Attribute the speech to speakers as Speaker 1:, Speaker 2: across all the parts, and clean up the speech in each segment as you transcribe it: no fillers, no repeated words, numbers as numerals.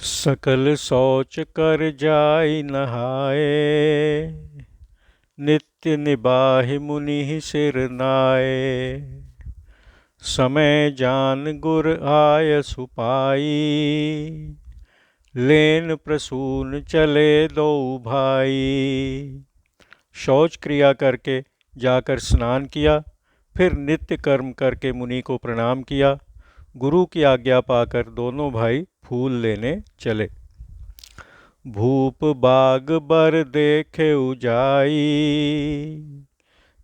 Speaker 1: सकल शौच कर जाय नहाए, नित्य निबाहि मुनि सिर नाए। समय जान गुर आय सुपाई, लेन प्रसून चले दो भाई। शौच क्रिया करके जाकर स्नान किया, फिर नित्य कर्म करके मुनि को प्रणाम किया। गुरु की आज्ञा पाकर दोनों भाई फूल लेने चले। भूप बाग बर देखे उजाई,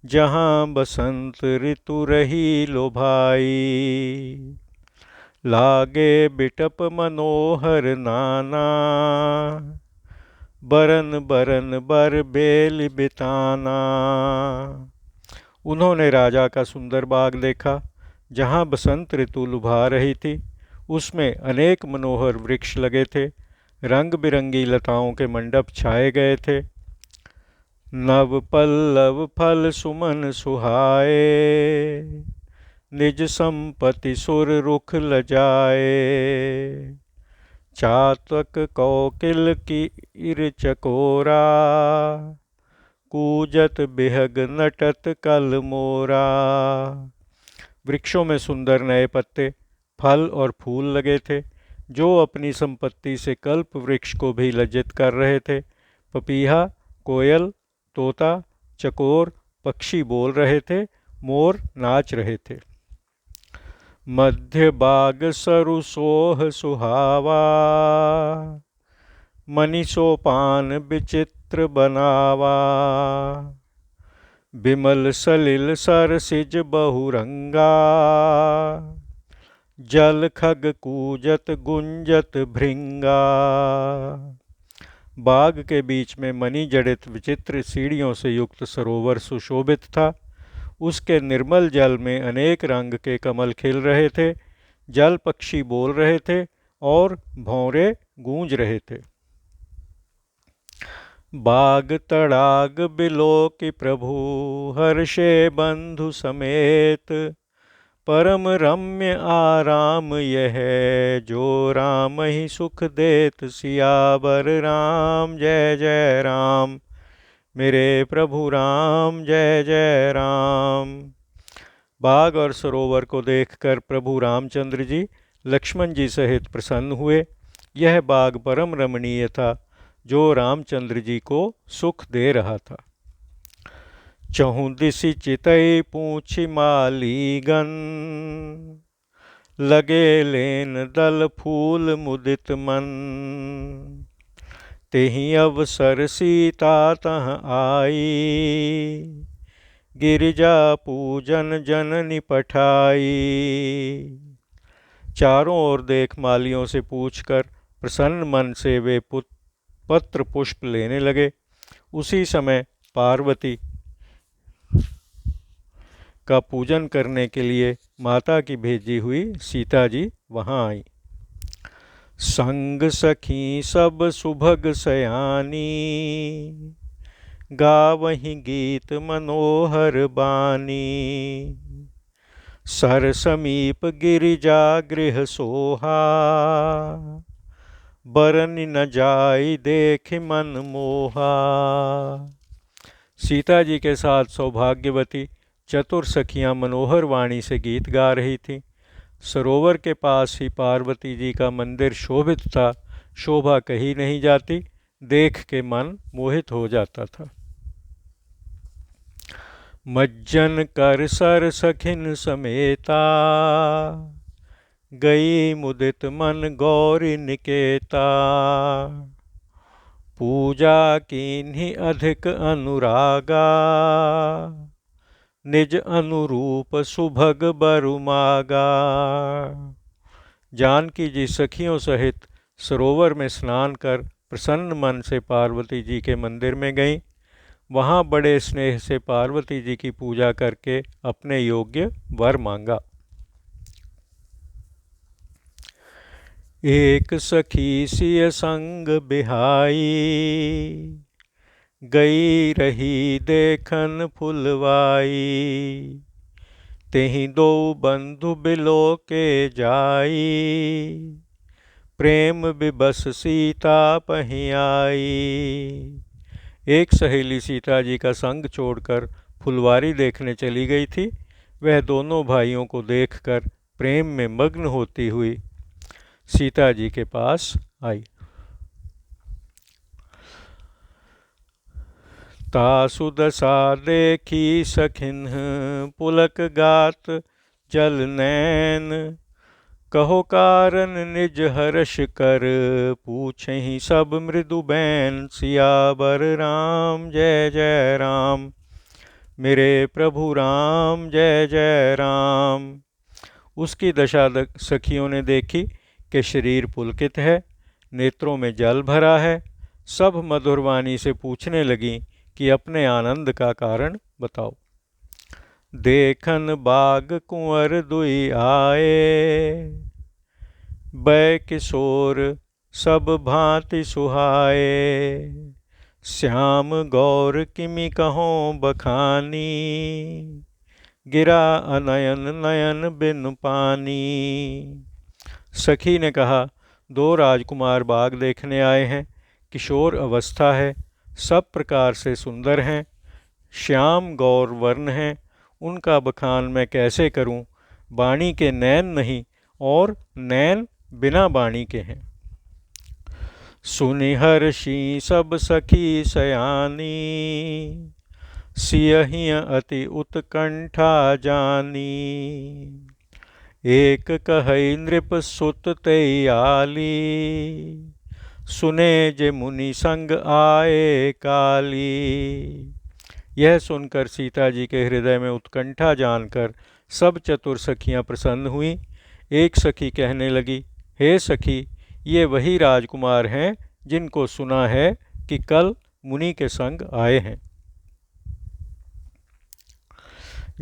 Speaker 1: जहाँ बसंत ऋतु रही लोभाई। लागे बिटप मनोहर नाना, बरन बरन बर बेल बिताना। उन्होंने राजा का सुंदर बाग देखा, जहाँ बसंत ऋतु लुभा रही थी। उसमें अनेक मनोहर वृक्ष लगे थे, रंग बिरंगी लताओं के मंडप छाए गए थे। नव पल्लव फल सुमन सुहाए, निज संपत्ति सुर रुख लजाए। चातक कौकिल की इर चकोरा, कूजत बिहग नटत कल मोरा। वृक्षों में सुंदर नए पत्ते, फल और फूल लगे थे, जो अपनी संपत्ति से कल्प वृक्ष को भी लज्जित कर रहे थे। पपीहा, कोयल, तोता, चकोर पक्षी बोल रहे थे, मोर नाच रहे थे। मध्य बाग सरु सोह सुहावा, मनि सोपान विचित्र बनावा। बिमल सलिल सरसिज बहुरंगा, जल खग कूजत गुंजत भृंगा। बाग के बीच में मणि जड़ित विचित्र सीढ़ियों से युक्त सरोवर सुशोभित था। उसके निर्मल जल में अनेक रंग के कमल खिल रहे थे, जल पक्षी बोल रहे थे और भौरे गूंज रहे थे। बाग तड़ाग बिलोकि प्रभु, हर्षे बंधु समेत। परम रम्य आराम यह, जो राम ही सुख देत। सियावर राम जय जय राम, मेरे प्रभु राम जय जय राम। बाग और सरोवर को देखकर प्रभु रामचंद्र जी लक्ष्मण जी सहित प्रसन्न हुए। यह बाग परम रमणीय था, जो रामचंद्र जी को सुख दे रहा था। चहुँ दिसि चितई पूछि मालीगन, लगे लेन दल फूल मुदित मन। तेहि अवसर सीता तह आई, गिरिजा पूजन जननी पठाई। चारों ओर देख मालियों से पूछकर प्रसन्न मन से वे पत्र पुष्प लेने लगे। उसी समय पार्वती का पूजन करने के लिए माता की भेजी हुई सीता जी वहाँ आई। संग सखी सब सुभग सयानी, गावहीं गीत मनोहर बानी। सर समीप गिरिजा गृह सोहा, बरनि न जाई देख मन मोहा। सीता जी के साथ सौभाग्यवती चतुर सखियां मनोहर वाणी से गीत गा रही थीं। सरोवर के पास ही पार्वती जी का मंदिर शोभित था। शोभा कही नहीं जाती, देख के मन मोहित हो जाता था। मज्जन कर सर सखिन समेता, गई मुदित मन गौरी निकेता। पूजा कीन्ही अधिक अनुरागा, निज अनुरूप सुभग बरु मागा। जानकी जी सखियों सहित सरोवर में स्नान कर प्रसन्न मन से पार्वती जी के मंदिर में गईं। वहाँ बड़े स्नेह से पार्वती जी की पूजा करके अपने योग्य वर मांगा। एक सखी सिय संग बिहाई, गई रही देखन फुलवाई। तेहि दो बंधु बिलो के जाई, प्रेम बिबस सीता पही आई। एक सहेली सीता जी का संग छोड़कर फुलवारी देखने चली गई थी। वह दोनों भाइयों को देखकर प्रेम में मग्न होती हुई सीता जी के पास आई। तासु दशा देखी सखिन्ह पुलक गात जल नैन। कहो कारण निज हर्ष कर पूछहि सब मृदु बैन। सियावर राम जय जय राम, मेरे प्रभु राम जय जय राम। उसकी दशा सखियों ने देखी कि शरीर पुलकित है, नेत्रों में जल भरा है। सब मधुरवाणी से पूछने लगी कि अपने आनंद का कारण बताओ। देखन बाग कुंवर दुई आए, बै किशोर सब भांति सुहाए। श्याम गौर किमि कहों बखानी, गिरा अनयन नयन बिन पानी। सखी ने कहा, दो राजकुमार बाग देखने आए हैं। किशोर अवस्था है, सब प्रकार से सुंदर हैं, श्याम गौर वर्ण हैं। उनका बखान मैं कैसे करूं? वाणी के नैन नहीं और नैन बिना वाणी के हैं। सुनि हर्षि सब सखी सयानी, सियहि अति उत्कंठा जानी। एक कहई नृप सुत तेई आली, सुने जे मुनि संग आए काली। यह सुनकर सीता जी के हृदय में उत्कंठा जानकर सब चतुर सखियां प्रसन्न हुईं। एक सखी कहने लगी, हे सखी, ये वही राजकुमार हैं जिनको सुना है कि कल मुनि के संग आए हैं।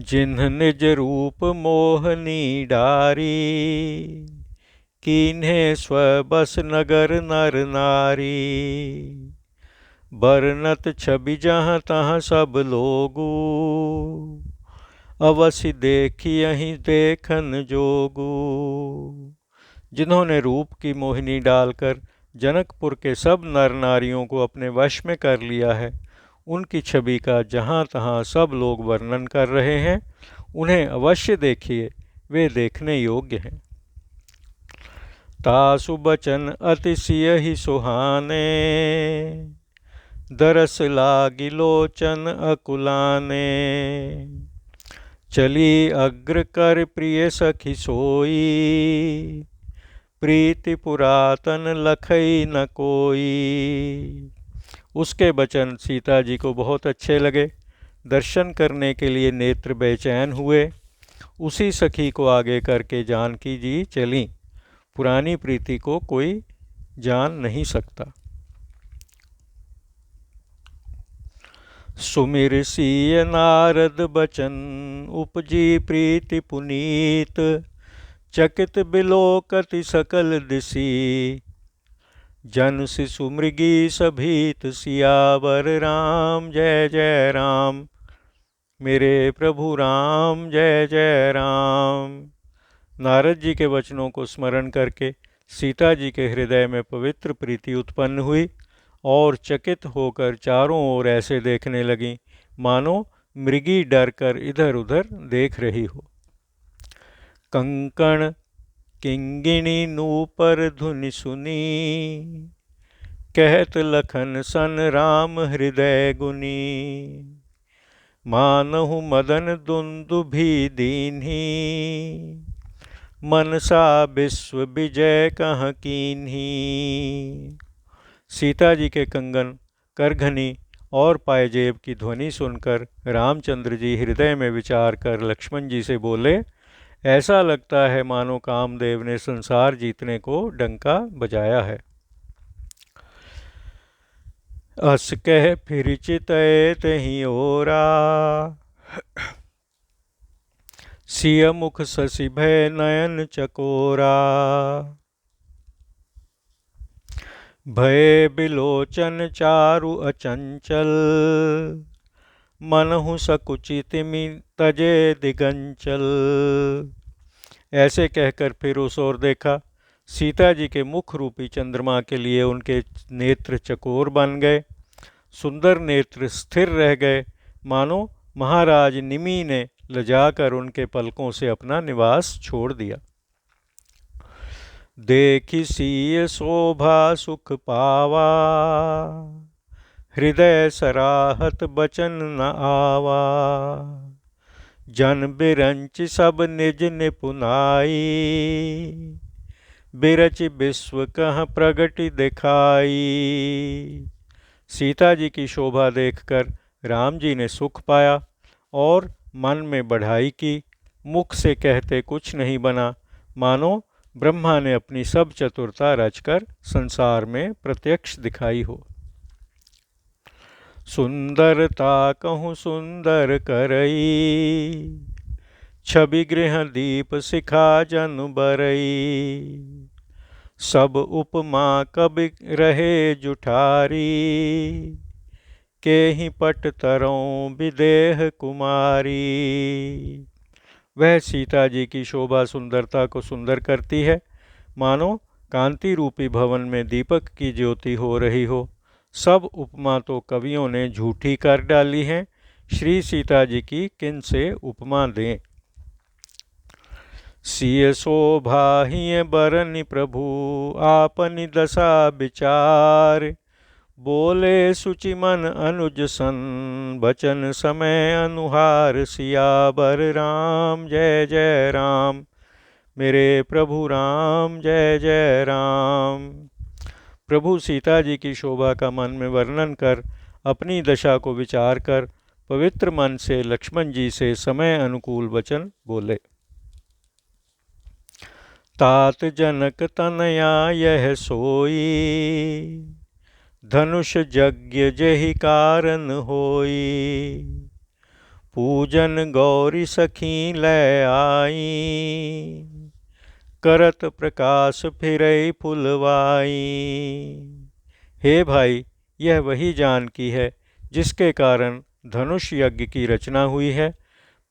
Speaker 1: जिन्ह निज रूप मोहनी डारी, कीन्हे स्वबस नगर नर नारी। बरनत छवि जहाँ तहाँ सब लोगू, अवश्य देखियहि देखन जोगू। जिन्होंने रूप की मोहिनी डालकर जनकपुर के सब नर नारियों को अपने वश में कर लिया है, उनकी छवि का जहाँ तहाँ सब लोग वर्णन कर रहे हैं। उन्हें अवश्य देखिए, वे देखने योग्य हैं। तासु बचन अति सियहि सुहाने, दरस लागी लोचन अकुलाने। चली अग्र कर प्रिय सखी सोई, प्रीति पुरातन लखई न कोई। उसके वचन सीता जी को बहुत अच्छे लगे। दर्शन करने के लिए नेत्र बेचैन हुए। उसी सखी को आगे करके जानकी जी चलीं। पुरानी प्रीति को कोई जान नहीं सकता। सुमिर सिय नारद बचन, उपजी प्रीति पुनीत। चकित बिलोकति सकल दिशि, जन शिशु मृगी सभीत। सियावर राम जय जय राम, मेरे प्रभु राम जय जय राम। नारद जी के वचनों को स्मरण करके सीता जी के हृदय में पवित्र प्रीति उत्पन्न हुई और चकित होकर चारों ओर ऐसे देखने लगी मानो मृगी डर कर इधर उधर देख रही हो। कंकण किंगिणी नूपर धुनि सुनी, कहत लखन सन राम हृदय गुनी। मानहु मदन दुंदुभि दीन्ही, मनसा विश्व विजय कहाँ कीन्ही। सीता जी के कंगन, करघनी और पायजेब की ध्वनि सुनकर रामचंद्र जी हृदय में विचार कर लक्ष्मण जी से बोले, ऐसा लगता है मानो कामदेव ने संसार जीतने को डंका बजाया है। अस कह फिर चितय तहि ओरा, सिय मुख शशि भय नयन चकोरा। भय बिलोचन चारु अचंचल, मनहु सकुचितिमि तजे दिगंचल। ऐसे कहकर फिर उस ओर देखा। सीता जी के मुख रूपी चंद्रमा के लिए उनके नेत्र चकोर बन गए, सुंदर नेत्र स्थिर रह गए, मानो महाराज निमि ने लजाकर उनके पलकों से अपना निवास छोड़ दिया। देखि सीय शोभा सुख पावा, हृदय सराहत बचन न आवा। जन बिरंच सब निज निपुनाई, बिरच विश्व कह प्रगट दिखाई। सीता जी की शोभा देखकर राम जी ने सुख पाया और मन में बढ़ाई की। मुख से कहते कुछ नहीं बना, मानो ब्रह्मा ने अपनी सब चतुरता रचकर संसार में प्रत्यक्ष दिखाई हो। सुंदरता कहूँ सुंदर करई, छवि गृह दीप शिखा जनु बरई। सब उपमा कवि रहे जुठारी, केहि पट तरों विदेह कुमारी। वह सीता जी की शोभा सुंदरता को सुंदर करती है, मानो कांति रूपी भवन में दीपक की ज्योति हो रही हो। सब उपमा तो कवियों ने झूठी कर डाली हैं, श्री सीता जी की किन से उपमा दें। सिय शोभा हिय बरनि प्रभु, आपनि दशा विचार। बोले सुचि मन अनुज सन, बचन समय अनुहार। सियावर राम जय जय राम, मेरे प्रभु राम जय जय राम। प्रभु सीता जी की शोभा का मन में वर्णन कर, अपनी दशा को विचार कर, पवित्र मन से लक्ष्मण जी से समय अनुकूल वचन बोले। तात जनक तनया यह सोई, धनुष यज्ञ जेहि कारण होई। पूजन गौरी सखी लै आई, करत प्रकाश फिरई फुलवाई। हे भाई, यह वही जानकी है जिसके कारण धनुष यज्ञ की रचना हुई है।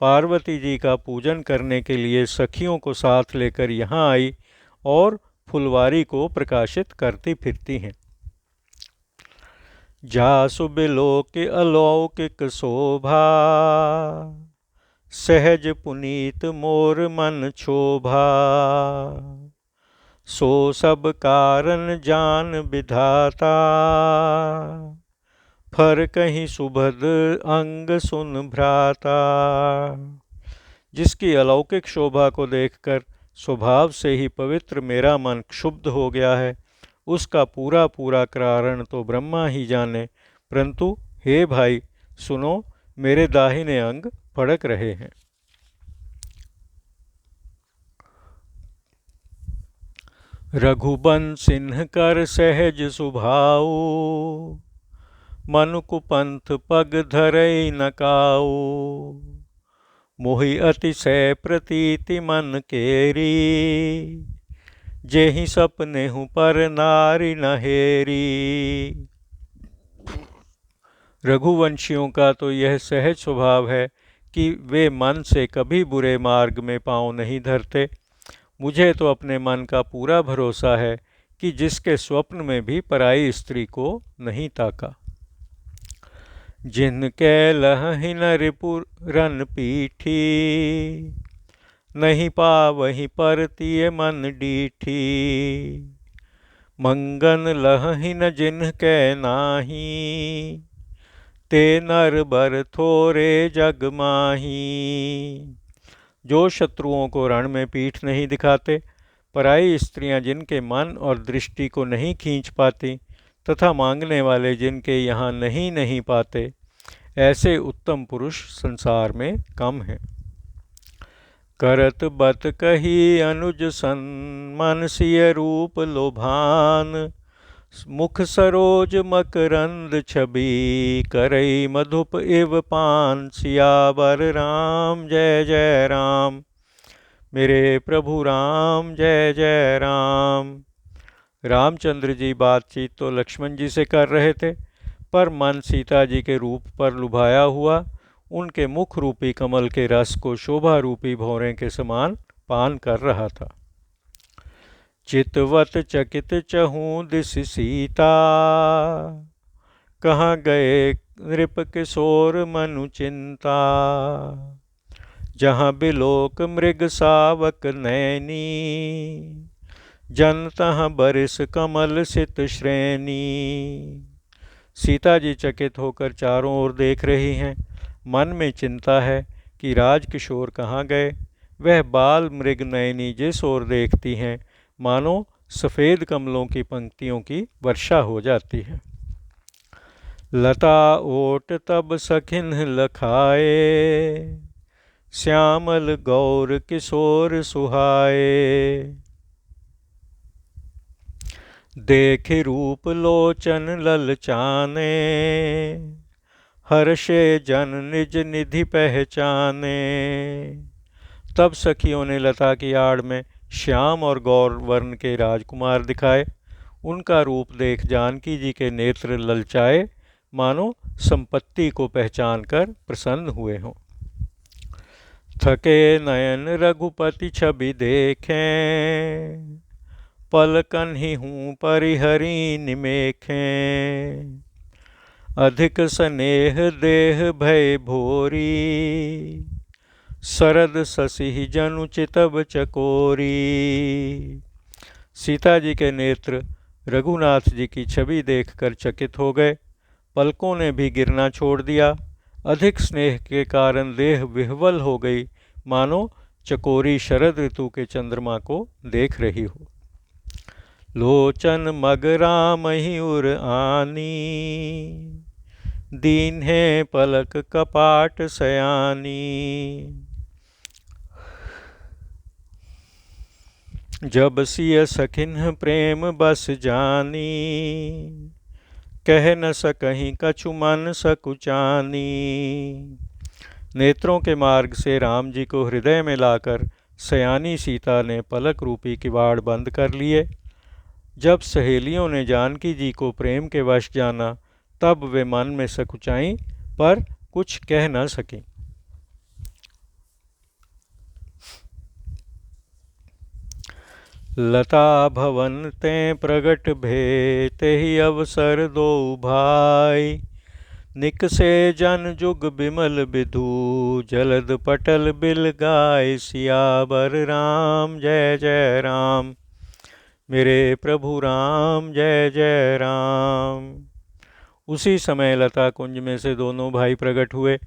Speaker 1: पार्वती जी का पूजन करने के लिए सखियों को साथ लेकर यहाँ आई और फुलवारी को प्रकाशित करती फिरती हैं। जासु बिलोक अलौकिक शोभा, सहज पुनीत मोर मन क्षोभा। सो सब कारण जान विधाता, फर कहीं सुभद अंग सुन भ्राता। जिसकी अलौकिक शोभा को देखकर स्वभाव से ही पवित्र मेरा मन क्षुब्ध हो गया है, उसका पूरा पूरा कारण तो ब्रह्मा ही जाने। परंतु हे भाई सुनो, मेरे दाहिने अंग फड़क रहे हैं। रघुबंसिन्ह कर सहज सुभाऊ, मनु कुपंथ पग धरई न काऊ। मोहि अतिशय प्रतीति मन केरी, जेहि सपनेहु पर नारी न हेरी। रघुवंशियों का तो यह सहज स्वभाव है कि वे मन से कभी बुरे मार्ग में पांव नहीं धरते। मुझे तो अपने मन का पूरा भरोसा है कि जिसके स्वप्न में भी पराई स्त्री को नहीं ताका। जिनके लहि न रिपु रन पीठी, नहीं पावहि परतिय मन डीठी। मंगन लहि न जिनके नाही, ते नर बर थोरे जग माही। जो शत्रुओं को रण में पीठ नहीं दिखाते, पराई स्त्रियां जिनके मन और दृष्टि को नहीं खींच पाती, तथा मांगने वाले जिनके यहाँ नहीं पाते, ऐसे उत्तम पुरुष संसार में कम हैं। करत बत कही अनुज सन, मन सिय रूप लोभान। मुख सरोज मकरंद छवि, करई मधुप इव पान। सियावर राम जय जय राम, मेरे प्रभु राम जय जय राम। रामचंद्र जी बातचीत तो लक्ष्मण जी से कर रहे थे, पर मन सीता जी के रूप पर लुभाया हुआ उनके मुख रूपी कमल के रस को शोभा रूपी भौरे के समान पान कर रहा था। चितवत चकित चहूँ दिस सीता, कहाँ गए नृप किशोर मनु चिंता। जहाँ बिलोक मृग सावक नैनी, जन तहाँ बरिस कमल सित श्रेणी। सीता जी चकित होकर चारों ओर देख रही हैं। मन में चिंता है कि राजकिशोर कहाँ गए। वह बाल मृग नयनी जिस ओर देखती हैं, मानो सफ़ेद कमलों की पंक्तियों की वर्षा हो जाती है। लता ओट तब सखिन लखाए, श्यामल गौर किशोर सुहाए। देख रूप लोचन ललचाने, हर्षे जन निज निधि पहचाने। तब सखियों ने लता की आड़ में श्याम और गौर वर्ण के राजकुमार दिखाए। उनका रूप देख जानकी जी के नेत्र ललचाए, मानो संपत्ति को पहचान कर प्रसन्न हुए हों। थके नयन रघुपति छवि देखें, पलकन ही हूँ परिहरी निमेखें। अधिक स्नेह देह भय भोरी, शरद शशि जनु चितब चकोरी। सीता जी के नेत्र रघुनाथ जी की छवि देखकर चकित हो गए। पलकों ने भी गिरना छोड़ दिया। अधिक स्नेह के कारण देह विह्वल हो गई, मानो चकोरी शरद ऋतु के चंद्रमा को देख रही हो। लोचन मगराम ही उर आनी, दीन्हे पलक कपाट सयानी। जब सिय सखिन प्रेम बस जानी, कह न सकहीं कछु मन सकुचानी। नेत्रों के मार्ग से राम जी को हृदय में लाकर सयानी सीता ने पलक रूपी किवाड़ बंद कर लिए। जब सहेलियों ने जानकी जी को प्रेम के वश जाना, तब वे मन में सकुचाईं, पर कुछ कह न सकीं। लता भवन ते प्रगट भे, तेहि अवसर दो भाई। निकसे जन जुग बिमल बिधु, जलद पटल बिल गाय। सियावर राम जय जय राम, मेरे प्रभु राम जय जय राम। उसी समय लता कुंज में से दोनों भाई प्रकट हुए,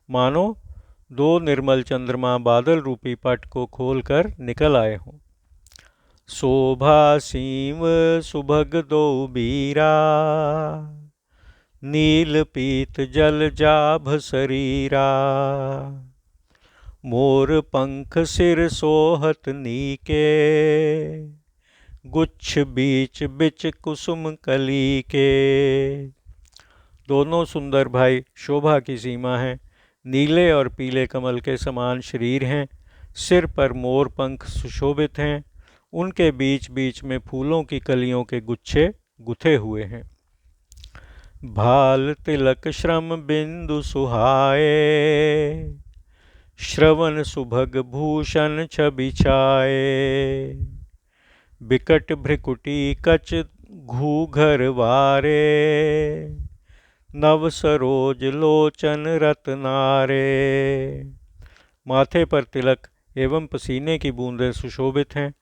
Speaker 1: मानो दो निर्मल चंद्रमा बादल रूपी पट को खोलकर निकल आए हों। शोभा सीम सुभग दो बीरा, नील पीत जल जाभ शरीरा। मोर पंख सिर सोहत नीके, गुच्छ बीच बिच कुसुम कली के। दोनों सुंदर भाई शोभा की सीमा हैं। नीले और पीले कमल के समान शरीर हैं। सिर पर मोर पंख सुशोभित हैं। उनके बीच बीच में फूलों की कलियों के गुच्छे गुथे हुए हैं। भाल तिलक श्रम बिंदु सुहाए, श्रवण सुभग भूषण छवि छाए। बिकट भ्रिकुटी कच घूघर वारे, नव सरोज लोचन रत्नारे। माथे पर तिलक एवं पसीने की बूंदें सुशोभित हैं।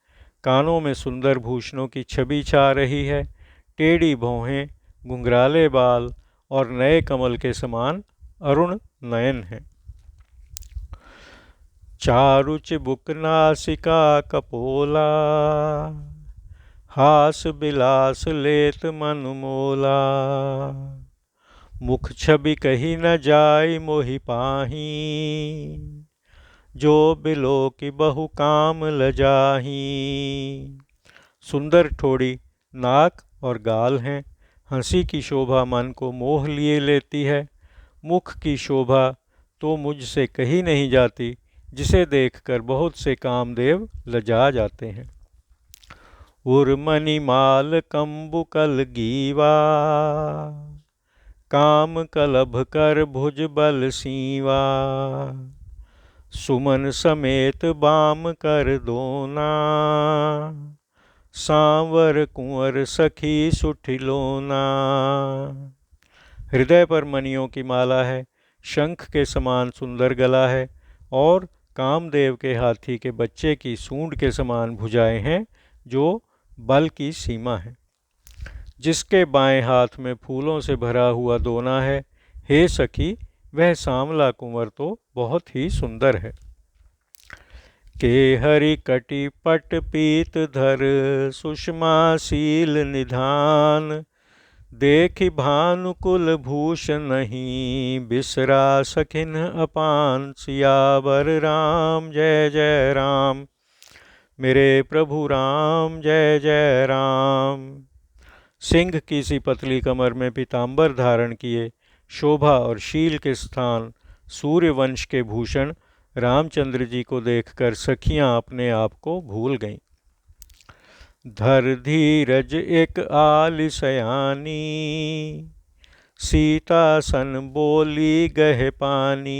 Speaker 1: कानों में सुंदर भूषणों की छवि छा रही है। टेढ़ी भौहें, घुंघराले बाल और नए कमल के समान अरुण नयन हैं। चारु चिबुक नासिका कपोला, हास बिलास लेत मन मोला। मुख छवि कही न जाय मोहि पाही, जो बिलो की बहु काम लजाही। सुंदर ठोड़ी, नाक और गाल हैं। हंसी की शोभा मन को मोह लिए लेती है। मुख की शोभा तो मुझसे कही नहीं जाती, जिसे देखकर बहुत से कामदेव लजा जाते हैं। उर्मणि माल कंबुकल गीवा, काम कलभ कर भुज बल सीवा। सुमन समेत बाम कर दोना, सांवर कुंवर सखी सुठिलोना। हृदय पर मणियों की माला है, शंख के समान सुंदर गला है और कामदेव के हाथी के बच्चे की सूंड के समान भुजाएं हैं, जो बल की सीमा है। जिसके बाएं हाथ में फूलों से भरा हुआ दोना है, हे सखी वह सांवला कुंवर तो बहुत ही सुंदर है। के हरि कटि पट पीत धर सुषमा शील निधान। देखि भानुकुल भूषण नहीं, बिसरा सखिन अपान। सियावर राम जय जय राम, मेरे प्रभु राम जय जय राम। सिंह की सी पतली कमर में पीताम्बर धारण किए, शोभा और शील के स्थान सूर्यवंश के भूषण रामचंद्र जी को देखकर सखियां अपने आप को भूल गईं। धर धीरज एक आल सयानी, सीता सन बोली गह पानी।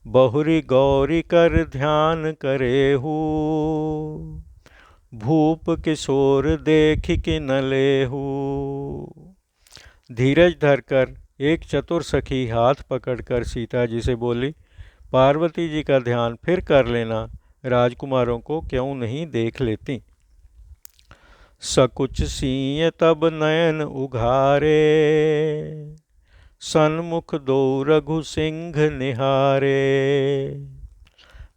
Speaker 1: बहुरी गौरी कर ध्यान करेहू, भूप किशोर देख कि न लेहू। धीरज धरकर एक चतुर सखी हाथ पकड़कर सीता जी से बोली, पार्वती जी का ध्यान फिर कर लेना, राजकुमारों को क्यों नहीं देख लेती। सकुच सीय तब नयन उघारे, सन्मुख दो रघु सिंह निहारे।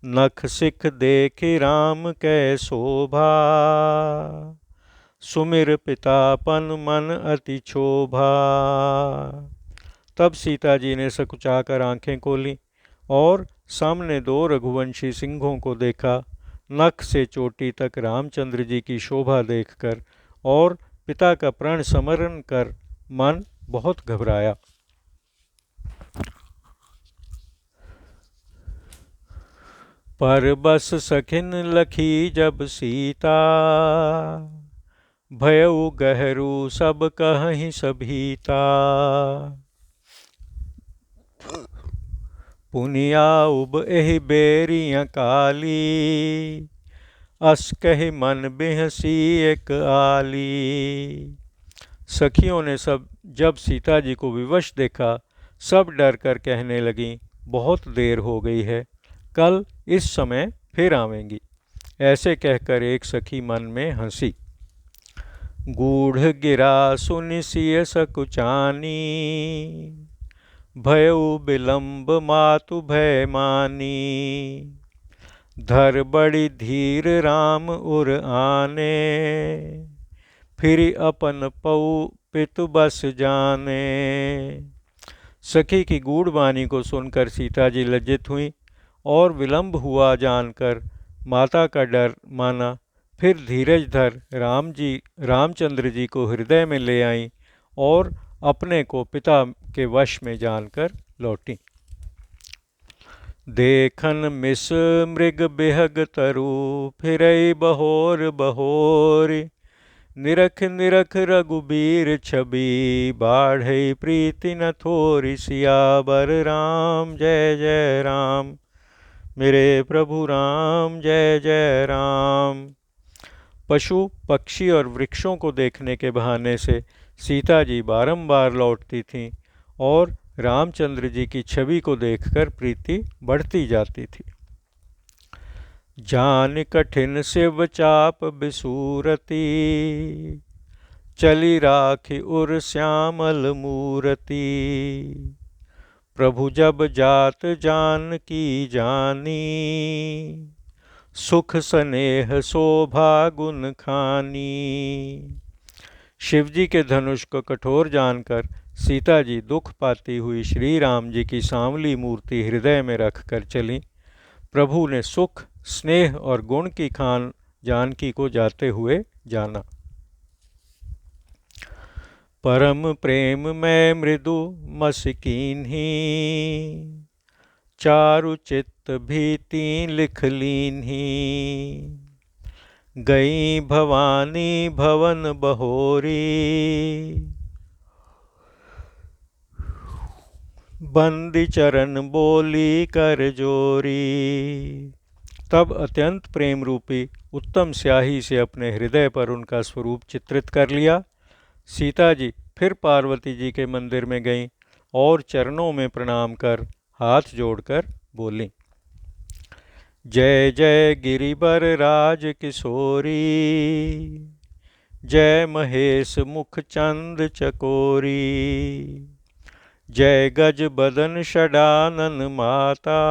Speaker 1: नख सिख देखि राम कै शोभा, सुमिर पितापन मन अति क्षोभा। तब सीता जी ने सकुचाकर आंखें खोली और सामने दो रघुवंशी सिंहों को देखा। नख से चोटी तक रामचंद्र जी की शोभा देखकर और पिता का प्रण स्मरण कर मन बहुत घबराया। पर बस सखिन लखी जब सीता, भयउ गहरू सब कहहि सभीता। पुनिया उब एहि बेरियां काली, अस कहि मन बिहसी एक आली। सखियों ने सब जब सीता जी को विवश देखा, सब डर कर कहने लगीं, बहुत देर हो गई है, कल इस समय फिर आवेंगी। ऐसे कहकर एक सखी मन में हंसी। गूढ़ गिरा सुनि सिय सकुचानी, भयउ विलंब मातु भय मानी। धर बड़ी धीर राम उर आने, फिर अपन पऊ पितु बस जाने। सखी की गूढ़ वाणी को सुनकर सीता जी लज्जित हुई और विलंब हुआ जानकर माता का डर माना। फिर धीरज धर रामचंद्र जी को हृदय में ले आईं और अपने को पिता के वश में जानकर लौटी। देखन मिस मृग बिहग तरु, फिरई बहोर बहोर। निरख निरख रघुबीर छवि, बाढ़ई प्रीति न थोरी। सियावर राम जय जय राम, मेरे प्रभु राम जय जय राम। पशु पक्षी और वृक्षों को देखने के बहाने से सीता जी बारंबार लौटती थीं और रामचंद्र जी की छवि को देखकर प्रीति बढ़ती जाती थी। जान कठिन शिव चाप बिसूरती, चली राखी उर श्यामल मूरति। प्रभु जब जात जान की जानी, सुख स्नेह शोभा गुण खानी। शिवजी के धनुष को कठोर जानकर सीता जी दुख पाती हुई श्री राम जी की सांवली मूर्ति हृदय में रखकर चली। प्रभु ने सुख स्नेह और गुण की खान जानकी को जाते हुए जाना। परम प्रेम मैं मृदु मस कीन्ही, चारु चित्त भीति लिख लीन्ही। गई भवानी भवन बहोरी, बंदी चरण बोली कर जोरी। तब अत्यंत प्रेम रूपी उत्तम स्याही से अपने हृदय पर उनका स्वरूप चित्रित कर लिया। सीता जी फिर पार्वती जी के मंदिर में गईं और चरणों में प्रणाम कर हाथ जोड़कर बोलीं, जय जय गिरिवर राज किशोरी, जय महेश मुख चंद चकोरी, जय गज बदन षडानन माता,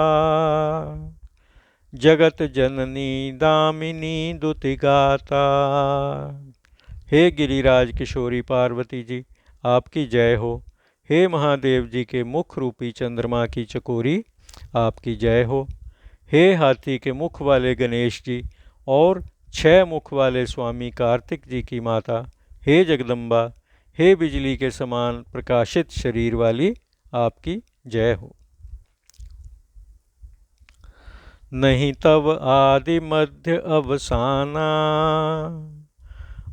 Speaker 1: जगत जननी दामिनी दुतिगाता। हे गिरिराज किशोरी पार्वती जी, आपकी जय हो। हे महादेव जी के मुख रूपी चंद्रमा की चकोरी, आपकी जय हो। हे हाथी के मुख वाले गणेश जी और 6 मुख वाले स्वामी कार्तिक जी की माता, हे जगदम्बा, हे बिजली के समान प्रकाशित शरीर वाली, आपकी जय हो। नहीं तव आदि मध्य अवसाना,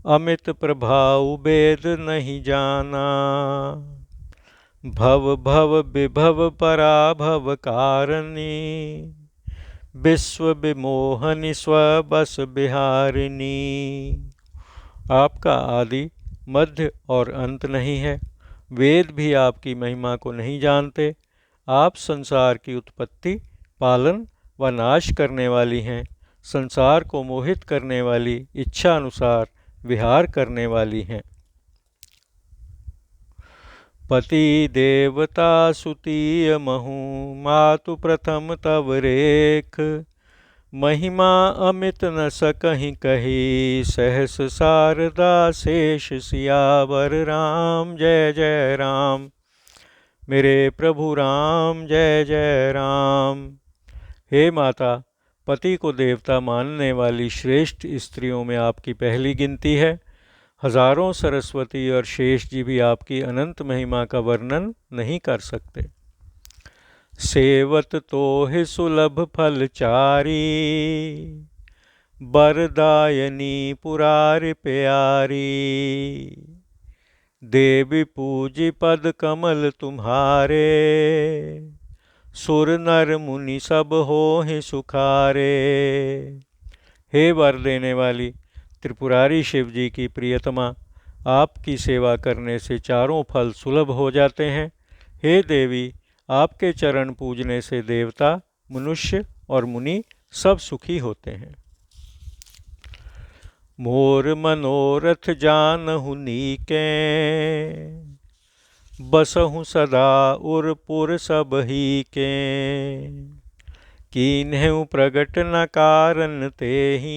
Speaker 1: अमित प्रभाव वेद नहीं जाना। भव भव विभव पराभव कारिणी, विश्व विमोहनि स्वबस बिहारिणी। आपका आदि मध्य और अंत नहीं है, वेद भी आपकी महिमा को नहीं जानते। आप संसार की उत्पत्ति, पालन व नाश करने वाली हैं, संसार को मोहित करने वाली, इच्छा अनुसार विहार करने वाली हैं। पति देवता सुतीय महु, मातु प्रथम तव रेख। महिमा अमित न सकहि कही, सहस शारदा शेष सियावर राम। जय जय राम, मेरे प्रभु राम, जय जय राम। हे माता, पति को देवता मानने वाली श्रेष्ठ स्त्रियों में आपकी पहली गिनती है। हजारों सरस्वती और शेष जी भी आपकी अनंत महिमा का वर्णन नहीं कर सकते। सेवत तोहि सुलभ फलचारी, बरदायनी पुरारि प्यारी। देवी पूजी पद कमल तुम्हारे, सुर नर मुनि सब होहि सुखारे। हे वर देने वाली त्रिपुरारी शिव जी की प्रियतमा, आपकी सेवा करने से चारों फल सुलभ हो जाते हैं। हे देवी, आपके चरण पूजने से देवता, मनुष्य और मुनि सब सुखी होते हैं। मोर मनोरथ जानहु नीके, बसहु सदा उरपुर सब ही के। कीन्हु प्रगट न कारण तेहि,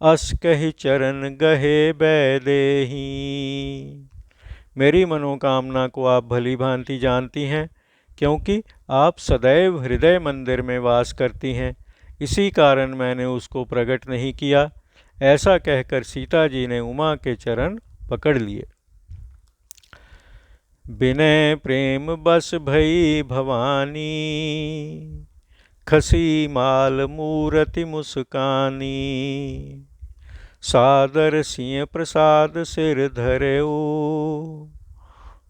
Speaker 1: अस कहि चरण गहे बैदेही। मेरी मनोकामना को आप भली भांति जानती हैं, क्योंकि आप सदैव हृदय मंदिर में वास करती हैं। इसी कारण मैंने उसको प्रकट नहीं किया। ऐसा कहकर सीता जी ने उमा के चरण पकड़ लिए। बिनय प्रेम बस भई भवानी, खसी माल मूरति मुस्कानी। सादर सिंह प्रसाद सिर धरेऊ,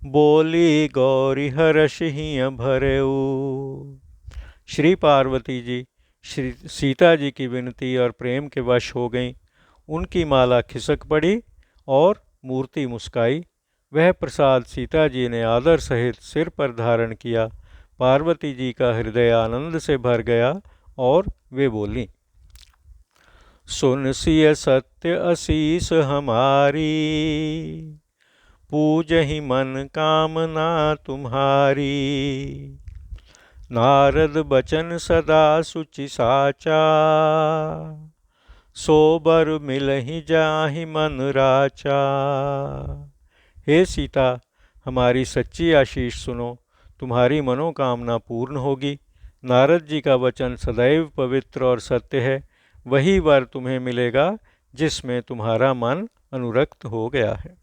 Speaker 1: बोली गौरी हर्ष हिय भरेऊ। श्री पार्वती जी श्री सीता जी की विनती और प्रेम के वश हो गईं। उनकी माला खिसक पड़ी और मूर्ति मुस्काई। वह प्रसाद सीता जी ने आदर सहित सिर पर धारण किया। पार्वती जी का हृदय आनंद से भर गया और वे बोलीं, सुन सिय सत्य असीस हमारी, पूजहि मन कामना तुम्हारी। नारद बचन सदा सुचि साचा, सोबर मिलहि जाहि मन राचा। हे सीता, हमारी सच्ची आशीष सुनो, तुम्हारी मनोकामना पूर्ण होगी। नारद जी का वचन सदैव पवित्र और सत्य है। वही वर तुम्हें मिलेगा जिसमें तुम्हारा मन अनुरक्त हो गया है।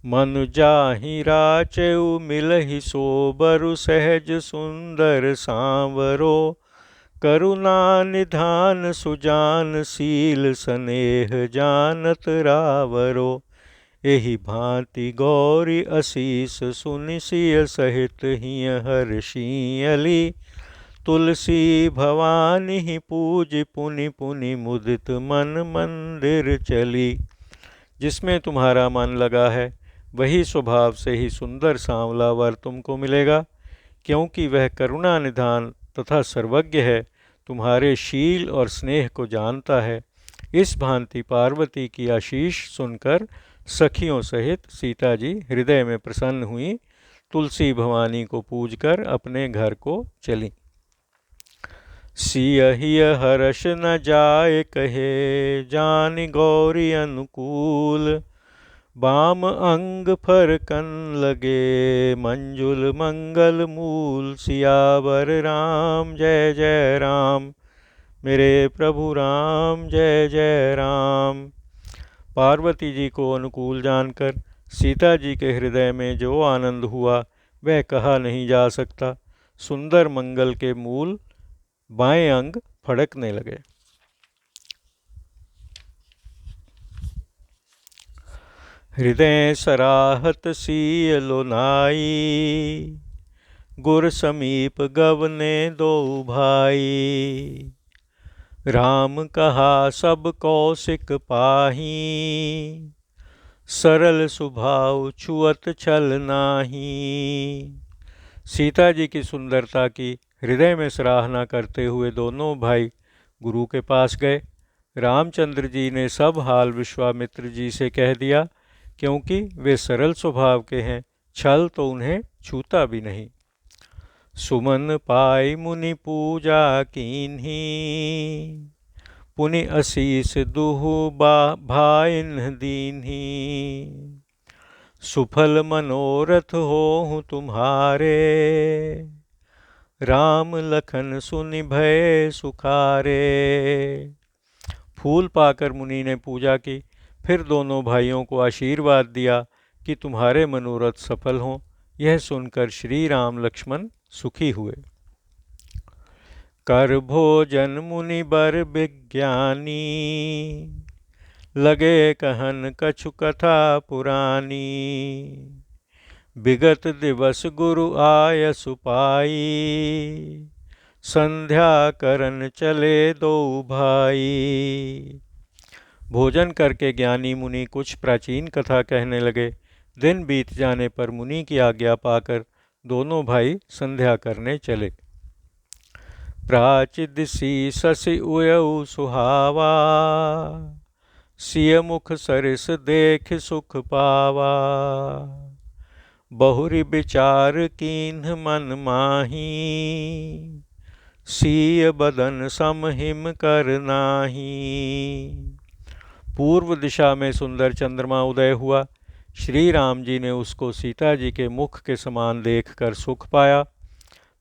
Speaker 1: मन जाहि राचेउ मिलहि सोबरु, सहज सुंदर सांवरो। करुणा निधान सुजान, शील स्नेह जानत रावरो। एहि भांति गौरी असीस, सुनि सिय सहित हिय हर्षियली। तुलसी भवानी पूज पुनि पुनि मुदित मन मंदिर चली। जिसमें तुम्हारा मन लगा है वही स्वभाव से ही सुंदर सांवला वर तुमको मिलेगा, क्योंकि वह करुणा निधान तथा सर्वज्ञ है, तुम्हारे शील और स्नेह को जानता है। इस भांति पार्वती की आशीष सुनकर सखियों सहित सीता जी हृदय में प्रसन्न हुई, तुलसी भवानी को पूजकर अपने घर को चली। सियहिय हर्ष न जाय कहे, जानि गौरी अनुकूल, बाम अंग फरकन लगे, मंजुल मंगल मूल। सियावर राम जय जय राम, मेरे प्रभु राम जय जय राम। पार्वती जी को अनुकूल जानकर सीता जी के हृदय में जो आनंद हुआ वह कहा नहीं जा सकता। सुंदर मंगल के मूल बाएं अंग फड़कने लगे। हृदय सराहत सीय लोनाई, गुर समीप गवने दो भाई। राम कहा सब कौशिक पाही, सरल स्वभाव छुअत छल नाही। सीता जी की सुंदरता की हृदय में सराहना करते हुए दोनों भाई गुरु के पास गए। रामचंद्र जी ने सब हाल विश्वामित्र जी से कह दिया, क्योंकि वे सरल स्वभाव के हैं, छल तो उन्हें छूता भी नहीं। सुमन पाई मुनि पूजा कीन्ही, पुनि असीस दुहु भाइन दीन्ही। सुफल मनोरथ होहु तुम्हारे, राम लखन सुनि भय सुखारे। फूल पाकर मुनि ने पूजा की, फिर दोनों भाइयों को आशीर्वाद दिया कि तुम्हारे मनोरथ सफल हों। यह सुनकर श्री राम लक्ष्मण सुखी हुए। कर भोजन मुनि बर विज्ञानी, लगे कहन कछु कथा पुरानी। विगत दिवस गुरु आय सुपाई, संध्या करन चले दो भाई। भोजन करके ज्ञानी मुनि कुछ प्राचीन कथा कहने लगे। दिन बीत जाने पर मुनि की आज्ञा पाकर दोनों भाई संध्या करने चले। प्राचिद सी शशि उयऊ सुहावा, सिय मुख सरिस देख सुख पावा। बहुरी विचार कीन्ह मन माही, सिय बदन सम हिम कर नाही। पूर्व दिशा में सुंदर चंद्रमा उदय हुआ। श्री राम जी ने उसको सीता जी के मुख के समान देखकर सुख पाया।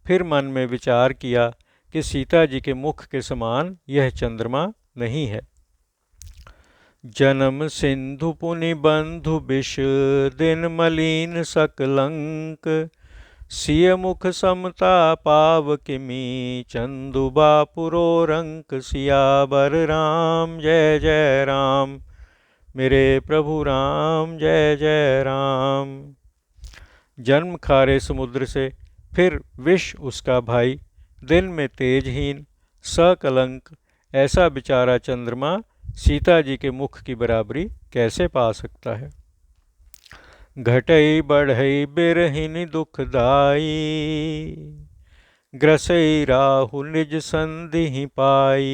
Speaker 1: फिर मन में विचार किया कि सीता जी के मुख के समान यह चंद्रमा नहीं है। जन्म सिंधु पुनि बंधु विष, दिन मलिन सकलंक। सिय मुख समता पाव किमी, चंदु बापुरो रंक। सियावर राम जय जय राम, मेरे प्रभु राम जय जय राम। जन्म खारे समुद्र से, फिर विष उसका भाई, दिन में तेजहीन, सकलंक, ऐसा बेचारा चंद्रमा सीता जी के मुख की बराबरी कैसे पा सकता है। घटई बढ़ई बिरहिनी दुखदाई, ग्रसई राहु निज संधि पाई।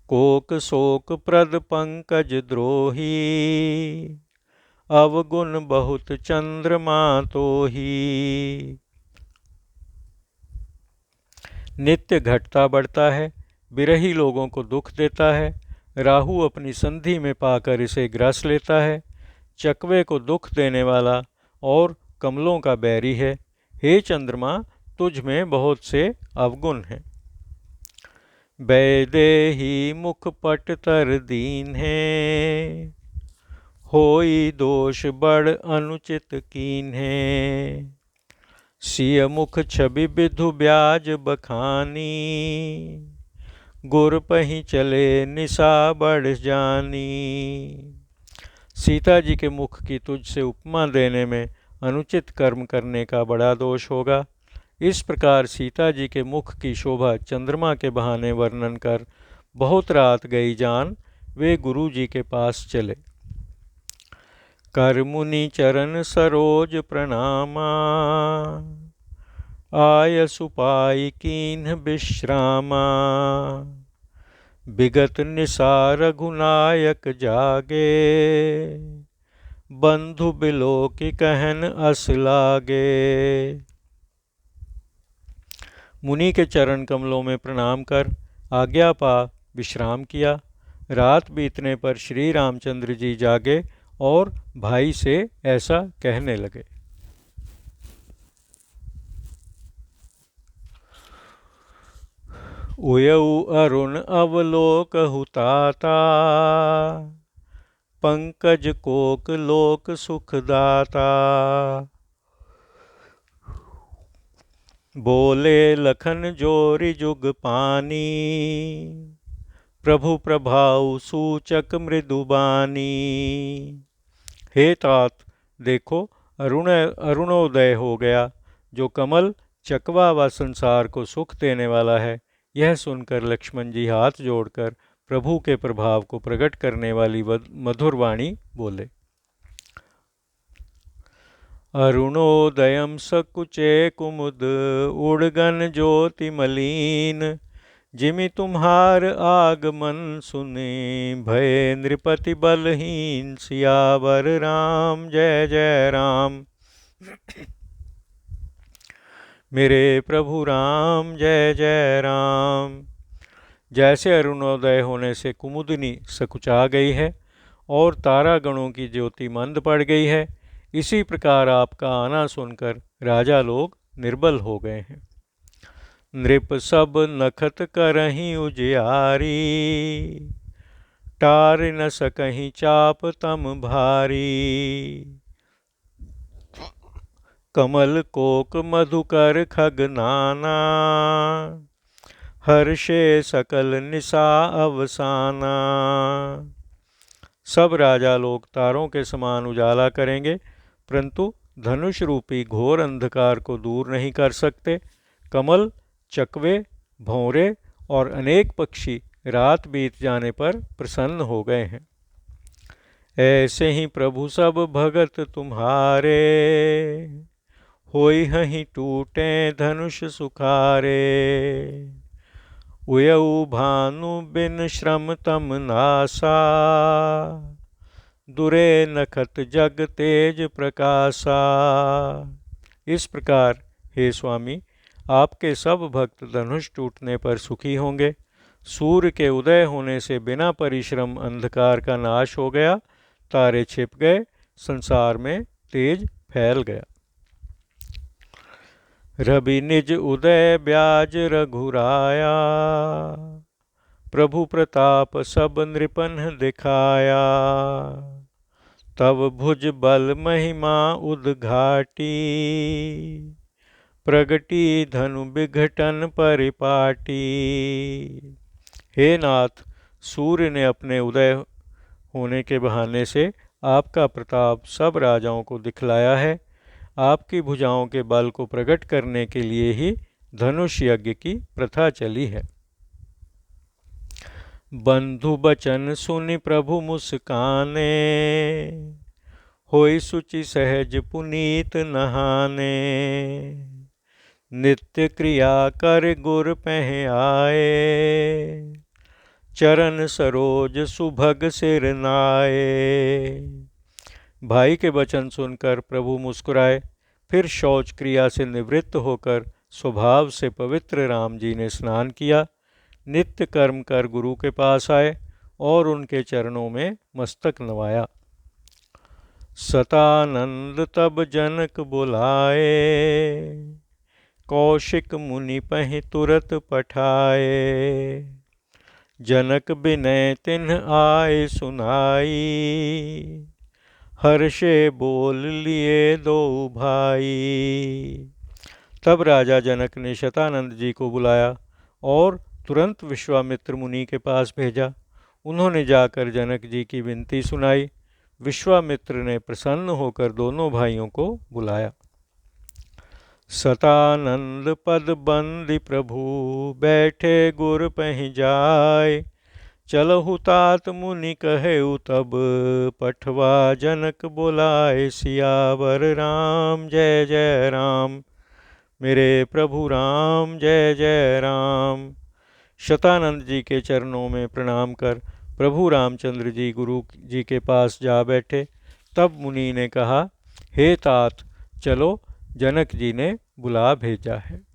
Speaker 1: कोक शोक प्रद पंकज द्रोही, अवगुण बहुत चंद्रमा तोही। नित्य घटता बढ़ता है, बिरही लोगों को दुख देता है। राहु अपनी संधि में पाकर इसे ग्रास लेता है। चकवे को दुख देने वाला और कमलों का बैरी है। हे चंद्रमा, तुझ में बहुत से अवगुण हैं। वैदेही मुख पट तर दीन है, होई दोष बड़ अनुचित कीन है। सिय मुख छवि विधु ब्याज बखानी, गुर पही चले निशा बढ़ जानी। सीता जी के मुख की तुझसे उपमा देने में अनुचित कर्म करने का बड़ा दोष होगा। इस प्रकार सीता जी के मुख की शोभा चंद्रमा के बहाने वर्णन कर बहुत रात गई जान वे गुरु जी के पास चले। कर मुनि चरण सरोज प्रणामा, आय सुपाई कीन्ह विश्रामा। विगत निसा रघुनायक जागे, बंधु बिलोकि कहन अस लागे। मुनि के चरण कमलों में प्रणाम कर आज्ञा पा विश्राम किया। रात बीतने पर श्री रामचंद्र जी जागे और भाई से ऐसा कहने लगे। उयऊ अरुण अवलोकहु ताता, पंकज कोक लोक सुखदाता। बोले लखन जोरि जुग पानी, प्रभु प्रभाउ सूचक मृदुबानी। हे तात, देखो अरुणोदय हो गया, जो कमल चकवा व संसार को सुख देने वाला है। यह सुनकर लक्ष्मण जी हाथ जोड़कर प्रभु के प्रभाव को प्रकट करने वाली मधुर वाणी बोले। अरुणोदयम सकुचे कुमुद, उड़गन ज्योति मलीन। जिमि तुम्हार आगमन सुने, भय नृपति बलहीन। सियावर राम जय जय राम। मेरे प्रभु राम जय जय राम। जैसे अरुणोदय होने से कुमुदनी सकुचा गई है और तारागणों की ज्योति मंद पड़ गई है, इसी प्रकार आपका आना सुनकर राजा लोग निर्बल हो गए हैं। नृप सब नखत करहीं उजियारी, टार न सकहीं चाप तम भारी। कमल कोक मधुकर खग नाना, हर्षे सकल निशा अवसाना। सब राजा लोग तारों के समान उजाला करेंगे, परंतु धनुष रूपी घोर अंधकार को दूर नहीं कर सकते। कमल, चकवे, भंवरे और अनेक पक्षी रात बीत जाने पर प्रसन्न हो गए हैं। ऐसे ही प्रभु सब भगत तुम्हारे, होई हहीं टूटे धनुष सुखारे। उयऊ भानु बिन श्रम तम नासा, दुरे नखत जग तेज प्रकाशा। इस प्रकार हे स्वामी, आपके सब भक्त धनुष टूटने पर सुखी होंगे। सूर्य के उदय होने से बिना परिश्रम अंधकार का नाश हो गया, तारे छिप गए, संसार में तेज फैल गया। रवि निज उदय ब्याज रघुराया, प्रभु प्रताप सब नृपन दिखाया। तब भुज बल महिमा उद्घाटी, प्रगटी धनु विघटन परिपाटी। हे नाथ, सूर्य ने अपने उदय होने के बहाने से आपका प्रताप सब राजाओं को दिखलाया है। आपकी भुजाओं के बल को प्रकट करने के लिए ही धनुष यज्ञ की प्रथा चली है। बंधु बचन सुनि प्रभु मुस्काने, होई सुचि सहज पुनीत नहाने। नित्य क्रिया कर गुर पह आए, चरण सरोज सुभग सिर नाए। भाई के वचन सुनकर प्रभु मुस्कुराए। फिर शौच क्रिया से निवृत्त होकर स्वभाव से पवित्र राम जी ने स्नान किया, नित्य कर्म कर गुरु के पास आए और उनके चरणों में मस्तक नवाया। सतानंद तब जनक बुलाए, कौशिक मुनि पहि तुरत पठाए। जनक बिनय तिन्ह आए सुनाई, हर्षे बोल लिए दो भाई। तब राजा जनक ने शतानंद जी को बुलाया और तुरंत विश्वामित्र मुनि के पास भेजा। उन्होंने जाकर जनक जी की विनती सुनाई। विश्वामित्र ने प्रसन्न होकर दोनों भाइयों को बुलाया। सतानंद पद बंदि प्रभु, बैठे गुर पहि जाय। चलहु तात मुनि कहेउ तब, पठवा जनक बोलाय। सियावर राम जय जय राम, मेरे प्रभु राम जय जय राम। शतानंद जी के चरणों में प्रणाम कर प्रभु रामचंद्र जी गुरु जी के पास जा बैठे। तब मुनि ने कहा, हे तात चलो, जनक जी ने बुला भेजा है।